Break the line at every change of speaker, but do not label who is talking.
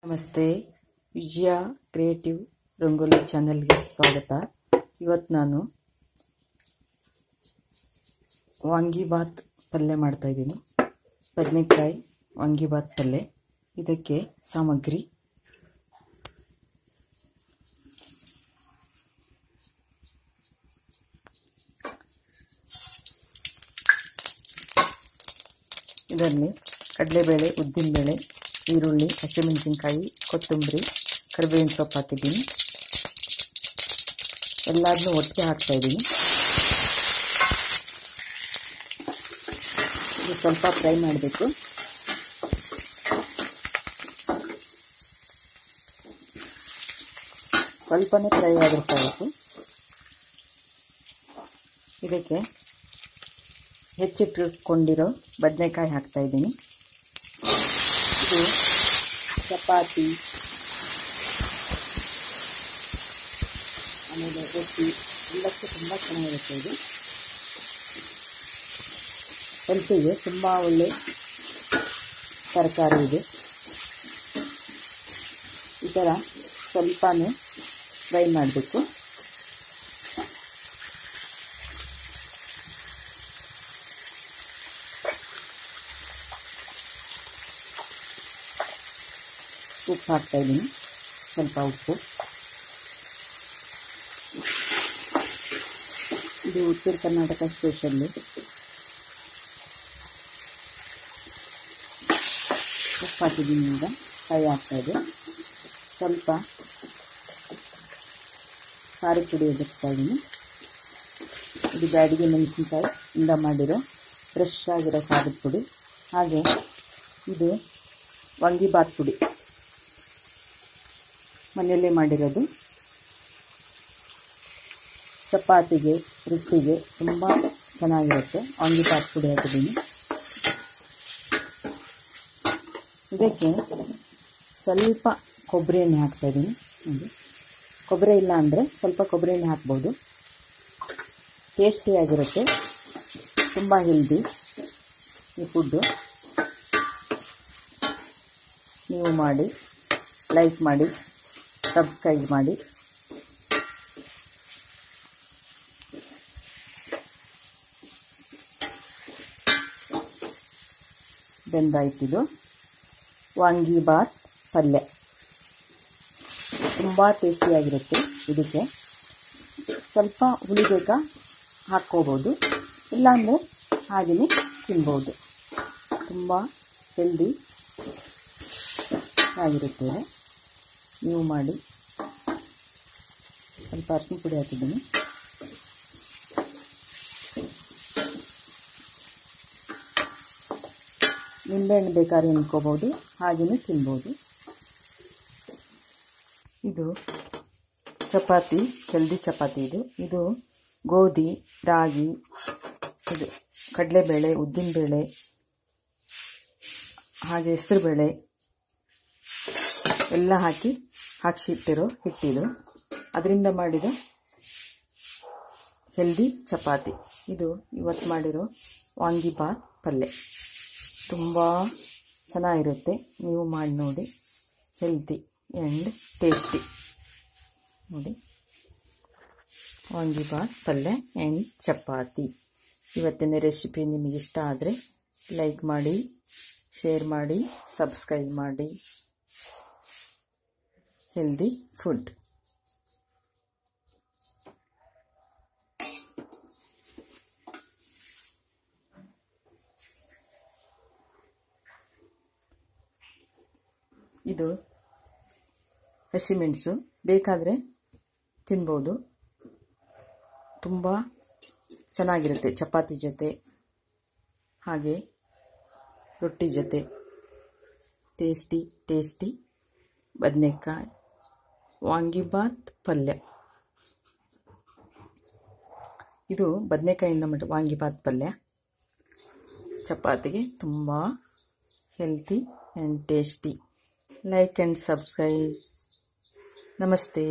ನಮಸ್ತೆ, ವಿಜಯ ಕ್ರಿಯೇಟಿವ್ ರಂಗೋಲಿ ಚಾನೆಲ್ಗೆ ಸ್ವಾಗತ. ಇವತ್ತು ನಾನು ವಾಂಗಿಬಾತ್ ಪಲ್ಯ ಮಾಡ್ತಾ ಇದ್ದೀನಿ. ಬದನೆಕಾಯಿ ವಾಂಗಿಬಾತ್ ಪಲ್ಯ. ಇದಕ್ಕೆ ಸಾಮಗ್ರಿ: ಇದರಲ್ಲಿ ಕಡಲೆಬೇಳೆ, ಉದ್ದಿನಬೇಳೆ, ಈರುಳ್ಳಿ, ಹಸಿಮೆಣಸಿನಕಾಯಿ, ಕೊತ್ತಂಬರಿ, ಕರಿಬೇವಿನ ಸೊಪ್ಪು ಹಾಕಿದ್ದೀನಿ. ಎಲ್ಲದನ್ನೂ ಒಟ್ಟಿಗೆ ಹಾಕ್ತಾ ಇದ್ದೀನಿ. ಇದು ಸ್ವಲ್ಪ ಫ್ರೈ ಮಾಡಬೇಕು. ಸ್ವಲ್ಪನೇ ಫ್ರೈ ಆದರೂ ಸಾಕು. ಇದಕ್ಕೆ ಹೆಚ್ಚಿಟ್ಟುಕೊಂಡಿರೋ ಬದನೆಕಾಯಿ ಹಾಕ್ತಾ ಇದ್ದೀನಿ. ಇದು ಚಪಾತಿ, ಆಮೇಲೆ ರೊಟ್ಟಿ ಎಲ್ಲಕ್ಕೂ ತುಂಬ ಚೆನ್ನಾಗಿರುತ್ತೆ. ಇದು ಹೆಲ್ತಿಗೆ ತುಂಬ ಒಳ್ಳೆ ತರಕಾರಿ ಇದೆ. ಈ ಥರ ಸ್ವಲ್ಪನೇ ಫ್ರೈ ಮಾಡಬೇಕು. ಉಪ್ಪು ಹಾಕ್ತಾ ಇದ್ದೀನಿ, ಸ್ವಲ್ಪ ಉಪ್ಪು. ಇದು ಉತ್ತರ ಕರ್ನಾಟಕ ಸ್ಪೆಷಲ್ಲು. ಉಪ್ಪು ಹಾಕಿದ್ದೀನಿ. ಈಗ ಫ್ರೈ ಆಗ್ತಾಯಿದೆ. ಸ್ವಲ್ಪ ಖಾರದ ಪುಡಿ ಎದುರಿಸ್ತಾ ಇದ್ದೀನಿ. ಇದು ಬ್ಯಾಡಿಗೆ ಮೆಣಸಿನಕಾಯಿ ಇಂದ ಮಾಡಿರೋ ಫ್ರೆಶ್ ಆಗಿರೋ ಖಾರದ ಪುಡಿ. ಹಾಗೆ ಇದು ವಾಂಗಿಬಾತ್ ಪುಡಿ, ಮನೆಯಲ್ಲೇ ಮಾಡಿರೋದು. ಚಪಾತಿಗೆ, ರೊಟ್ಟಿಗೆ ತುಂಬ ಚೆನ್ನಾಗಿರುತ್ತೆ. ವಾಂಗಿಬಾತ್ ಪುಡಿ ಹಾಕಿದ್ದೀನಿ. ಇದಕ್ಕೆ ಸ್ವಲ್ಪ ಕೊಬ್ಬರಿ ಎಣ್ಣೆ ಹಾಕ್ತಾಯಿದ್ದೀನಿ. ನೋಡಿ, ಕೊಬ್ಬರಿ ಇಲ್ಲ ಅಂದರೆ ಸ್ವಲ್ಪ ಕೊಬ್ಬರಿ ಎಣ್ಣೆ ಹಾಕ್ಬೋದು. ಟೇಸ್ಟಿಯಾಗಿರುತ್ತೆ, ತುಂಬ ಹೆಲ್ದಿ ಈ ಫುಡ್ಡು. ನೀವು ಮಾಡಿ, ಲೈಕ್ ಮಾಡಿ, ಸಬ್ಸ್ಕ್ರೈಬ್ ಮಾಡಿ. ಬೆಂದಾಯ್ತಿದು ವಾಂಗಿಬಾತ್ ಪಲ್ಯ. ತುಂಬ ಟೇಸ್ಟಿಯಾಗಿರುತ್ತೆ. ಇದಕ್ಕೆ ಸ್ವಲ್ಪ ಹುಳಿ ಬೇಕಾ ಹಾಕ್ಕೋಬೋದು, ಇಲ್ಲಾಂದರೆ ಹಾಗೆಯೇ ತಿನ್ಬೋದು. ತುಂಬ ಹೆಲ್ದಿ ಆಗಿರುತ್ತೆ. ನೀವು ಮಾಡಿ. ಸ್ವಲ್ಪ ಅರಿಶಿನ ಪುಡಿ ಹಾಕಿದ್ದೀನಿ. ನಿಂಬೆಹಣ್ಣು ಬೇಕಾದ್ರೆ ಹಿಂಡ್ಕೋಬೋದು, ಹಾಗೆಯೇ ತಿನ್ಬೋದು. ಇದು ಚಪಾತಿ, ಹೆಲ್ದಿ ಚಪಾತಿ ಇದು. ಇದು ಗೋಧಿ, ರಾಗಿ, ಇದು ಕಡಲೆಬೇಳೆ, ಉದ್ದಿನಬೇಳೆ, ಹಾಗೆ ಹೆಸರುಬೇಳೆ ಎಲ್ಲ ಹಾಕಿಟ್ಟಿರೋ ಹಿಟ್ಟಿದು. ಅದರಿಂದ ಮಾಡಿದ ಹೆಲ್ದಿ ಚಪಾತಿ. ಇದು ಇವತ್ತು ಮಾಡಿರೋ ವಾಂಗಿಬಾತ್ ಪಲ್ಯ. ತುಂಬ ಚೆನ್ನಾಗಿರುತ್ತೆ. ನೀವು ಮಾಡಿ ನೋಡಿ. Healthy and tasty. ನೋಡಿ, ವಾಂಗಿಬಾತ್ ಪಲ್ಯ ಆ್ಯಂಡ್ ಚಪಾತಿ. ಇವತ್ತಿನ ರೆಸಿಪಿ ನಿಮಗಿಷ್ಟ ಆದರೆ ಲೈಕ್ ಮಾಡಿ, ಶೇರ್ ಮಾಡಿ, ಸಬ್ಸ್ಕ್ರೈಬ್ ಮಾಡಿ. Healthy food. ಇದು ಹಸಿಮೆಣಸು ಬೇಕಾದರೆ ತಿನ್ಬೋದು. ತುಂಬ ಚೆನ್ನಾಗಿರುತ್ತೆ ಚಪಾತಿ ಜೊತೆ, ಹಾಗೆ ರೊಟ್ಟಿ ಜೊತೆ. ಟೇಸ್ಟಿ ಬದನೆಕಾಯಿ ವಾಂಗಿಬಾತ್ ಪಲ್ಯ. ಇದು ಬದನೆಕಾಯಿಂದ ವಾಂಗಿಬಾತ್ ಪಲ್ಯ ಚಪಾತಿಗೆ ತುಂಬ healthy and tasty. Like and subscribe. ನಮಸ್ತೆ.